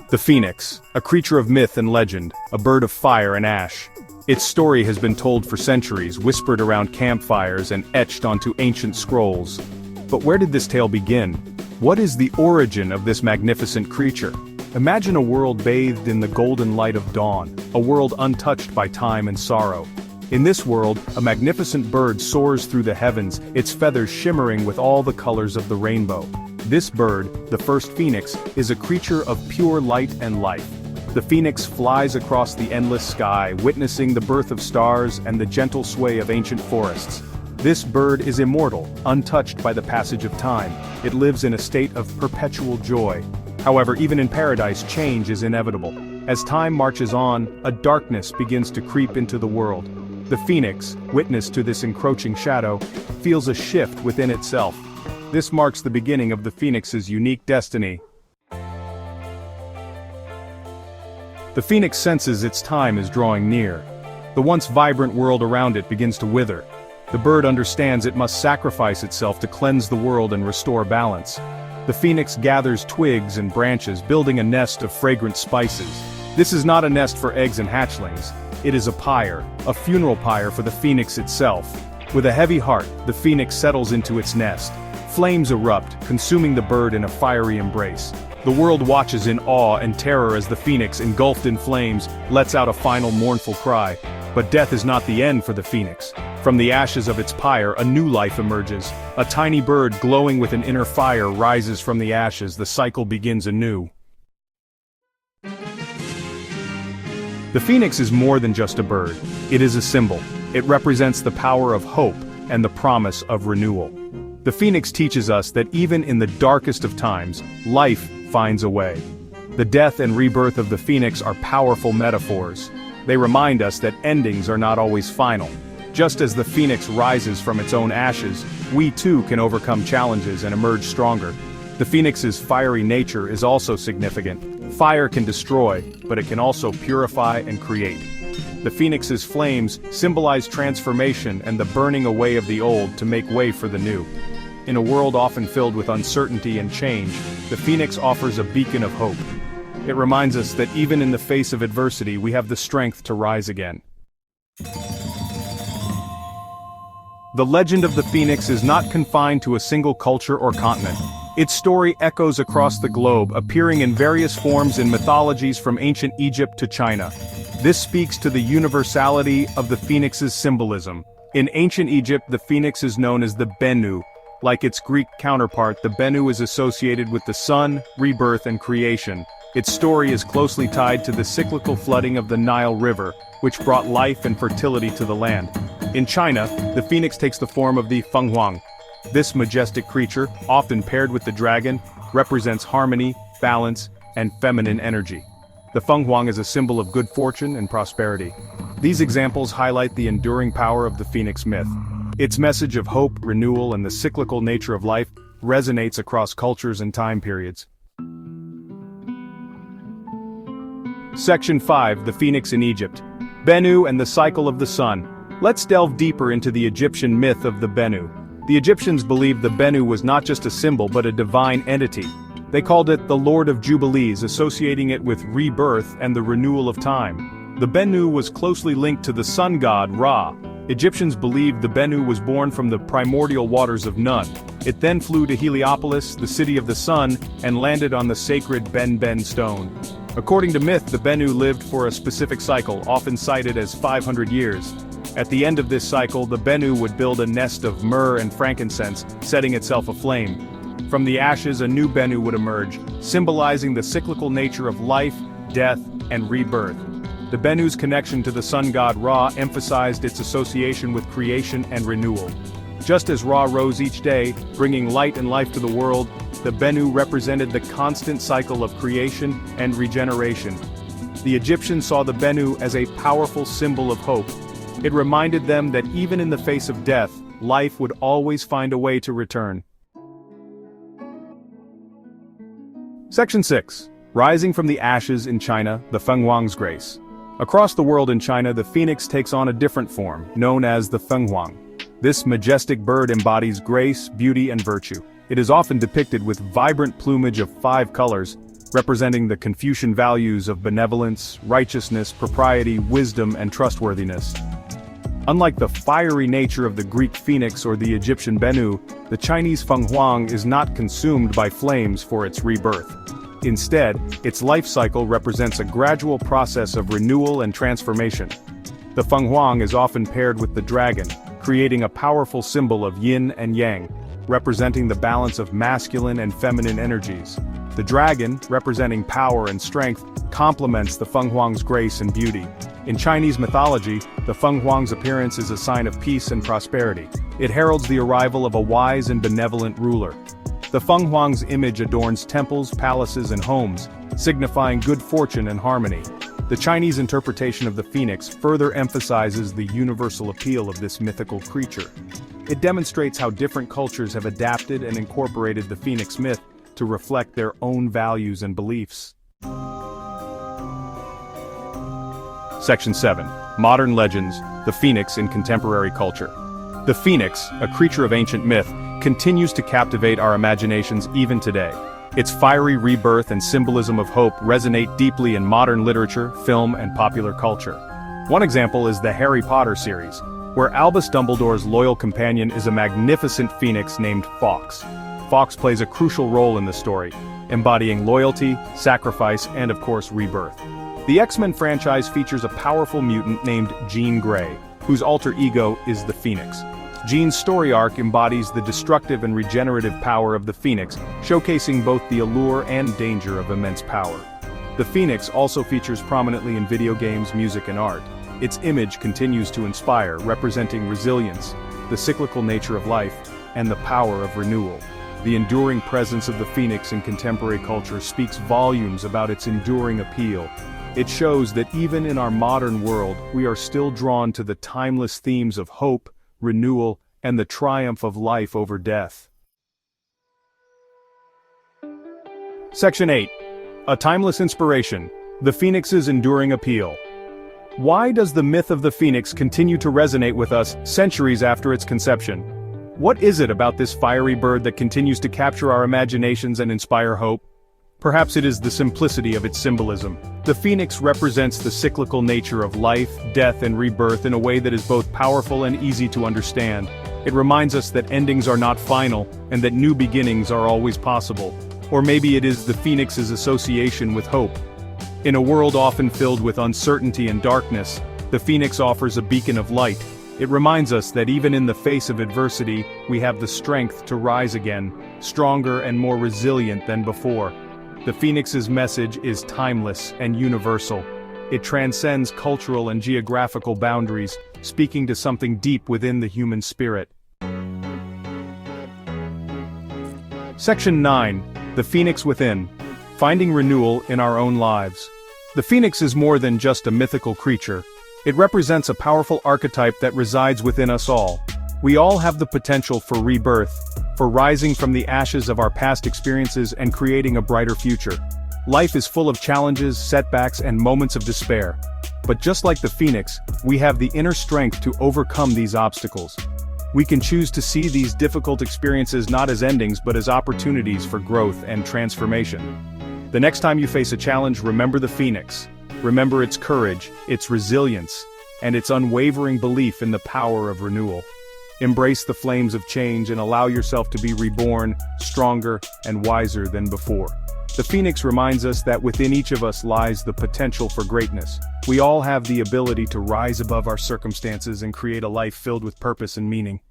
The phoenix, a creature of myth and legend, a bird of fire and ash. Its story has been told for centuries, whispered around campfires and etched onto ancient scrolls. But where did this tale begin? What is the origin of this magnificent creature? Imagine a world bathed in the golden light of dawn, a world untouched by time and sorrow. In this world, a magnificent bird soars through the heavens, its feathers shimmering with all the colors of the rainbow. This bird, the first phoenix, is a creature of pure light and life. The phoenix flies across the endless sky, witnessing the birth of stars and the gentle sway of ancient forests. This bird is immortal, untouched by the passage of time. It lives in a state of perpetual joy. However, even in paradise, change is inevitable. As time marches on, a darkness begins to creep into the world. The phoenix, witness to this encroaching shadow, feels a shift within itself. This marks the beginning of the phoenix's unique destiny. The phoenix senses its time is drawing near. The once vibrant world around it begins to wither. The bird understands it must sacrifice itself to cleanse the world and restore balance. The phoenix gathers twigs and branches, building a nest of fragrant spices. This is not a nest for eggs and hatchlings. It is a pyre, a funeral pyre for the phoenix itself. With a heavy heart, the phoenix settles into its nest. Flames erupt, consuming the bird in a fiery embrace. The world watches in awe and terror as the phoenix, engulfed in flames, lets out a final mournful cry. But death is not the end for the phoenix. From the ashes of its pyre, a new life emerges. A tiny bird glowing with an inner fire rises from the ashes. The cycle begins anew. The phoenix is more than just a bird. It is a symbol. It represents the power of hope and the promise of renewal. The phoenix teaches us that even in the darkest of times, life finds a way. The death and rebirth of the phoenix are powerful metaphors. They remind us that endings are not always final. Just as the phoenix rises from its own ashes, we too can overcome challenges and emerge stronger. The phoenix's fiery nature is also significant. Fire can destroy, but it can also purify and create. The phoenix's flames symbolize transformation and the burning away of the old to make way for the new. In a world often filled with uncertainty and change, the phoenix offers a beacon of hope. It reminds us that even in the face of adversity, we have the strength to rise again. The legend of the phoenix is not confined to a single culture or continent. Its story echoes across the globe, appearing in various forms in mythologies from ancient Egypt to China. This speaks to the universality of the phoenix's symbolism. In ancient Egypt, the phoenix is known as the Bennu. Like its Greek counterpart, the Bennu is associated with the sun, rebirth, and creation. Its story is closely tied to the cyclical flooding of the Nile River, which brought life and fertility to the land. In China, the phoenix takes the form of the Fenghuang. This majestic creature, often paired with the dragon, represents harmony, balance, and feminine energy. The Fenghuang is a symbol of good fortune and prosperity. These examples highlight the enduring power of the phoenix myth. Its message of hope, renewal, and the cyclical nature of life resonates across cultures and time periods. Section 5: The Phoenix in Egypt. Bennu and the Cycle of the Sun. Let's delve deeper into the Egyptian myth of the Bennu. The Egyptians believed the Bennu was not just a symbol but a divine entity. They called it the Lord of Jubilees, associating it with rebirth and the renewal of time. The Bennu was closely linked to the sun god Ra. Egyptians believed the Bennu was born from the primordial waters of Nun. It then flew to Heliopolis, the city of the sun, and landed on the sacred Ben stone. According to myth, the Bennu lived for a specific cycle, often cited as 500 years. At the end of this cycle, the Bennu would build a nest of myrrh and frankincense, setting itself aflame. From the ashes, a new Bennu would emerge, symbolizing the cyclical nature of life, death, and rebirth. The Bennu's connection to the sun god Ra emphasized its association with creation and renewal. Just as Ra rose each day, bringing light and life to the world, the Bennu represented the constant cycle of creation and regeneration. The Egyptians saw the Bennu as a powerful symbol of hope. It reminded them that even in the face of death, life would always find a way to return. Section 6. Rising from the ashes in China, the Fenghuang's grace. Across the world in China, the phoenix takes on a different form, known as the Fenghuang. This majestic bird embodies grace, beauty, and virtue. It is often depicted with vibrant plumage of 5 colors, representing the Confucian values of benevolence, righteousness, propriety, wisdom, and trustworthiness. Unlike the fiery nature of the Greek phoenix or the Egyptian Bennu, the Chinese Fenghuang is not consumed by flames for its rebirth. Instead, its life cycle represents a gradual process of renewal and transformation. The Fenghuang is often paired with the dragon, creating a powerful symbol of yin and yang, representing the balance of masculine and feminine energies. The dragon, representing power and strength, complements the Fenghuang's grace and beauty. In Chinese mythology, the Fenghuang's appearance is a sign of peace and prosperity. It heralds the arrival of a wise and benevolent ruler. The Fenghuang's image adorns temples, palaces, and homes, signifying good fortune and harmony. The Chinese interpretation of the phoenix further emphasizes the universal appeal of this mythical creature. It demonstrates how different cultures have adapted and incorporated the phoenix myth to reflect their own values and beliefs. Section 7. Modern Legends, the Phoenix in Contemporary Culture. The phoenix, a creature of ancient myth, continues to captivate our imaginations even today. Its fiery rebirth and symbolism of hope resonate deeply in modern literature, film, and popular culture. One example is the Harry Potter series, where Albus Dumbledore's loyal companion is a magnificent phoenix named Fawkes. Fawkes plays a crucial role in the story, embodying loyalty, sacrifice, and of course rebirth. The X-Men franchise features a powerful mutant named Jean Grey, whose alter ego is the Phoenix. Jean's story arc embodies the destructive and regenerative power of the Phoenix, showcasing both the allure and danger of immense power. The Phoenix also features prominently in video games, music, and art. Its image continues to inspire, representing resilience, the cyclical nature of life, and the power of renewal. The enduring presence of the Phoenix in contemporary culture speaks volumes about its enduring appeal. It shows that even in our modern world, we are still drawn to the timeless themes of hope, renewal, and the triumph of life over death. Section 8. A timeless inspiration, the Phoenix's enduring appeal. Why does the myth of the Phoenix continue to resonate with us centuries after its conception? What is it about this fiery bird that continues to capture our imaginations and inspire hope? Perhaps it is the simplicity of its symbolism. The phoenix represents the cyclical nature of life, death, and rebirth in a way that is both powerful and easy to understand. It reminds us that endings are not final, and that new beginnings are always possible. Or maybe it is the phoenix's association with hope. In a world often filled with uncertainty and darkness, the phoenix offers a beacon of light. It reminds us that even in the face of adversity, we have the strength to rise again, stronger and more resilient than before. The phoenix's message is timeless and universal. It transcends cultural and geographical boundaries, speaking to something deep within the human spirit. Section 9. The Phoenix Within. Finding renewal in our own lives. The phoenix is more than just a mythical creature. It represents a powerful archetype that resides within us all. We all have the potential for rebirth, for rising from the ashes of our past experiences and creating a brighter future. Life is full of challenges, setbacks, and moments of despair. But just like the phoenix, we have the inner strength to overcome these obstacles. We can choose to see these difficult experiences not as endings but as opportunities for growth and transformation. The next time you face a challenge, remember the phoenix. Remember its courage, its resilience, and its unwavering belief in the power of renewal. Embrace the flames of change and allow yourself to be reborn, stronger and wiser than before. The phoenix reminds us that within each of us lies the potential for greatness. We all have the ability to rise above our circumstances and create a life filled with purpose and meaning.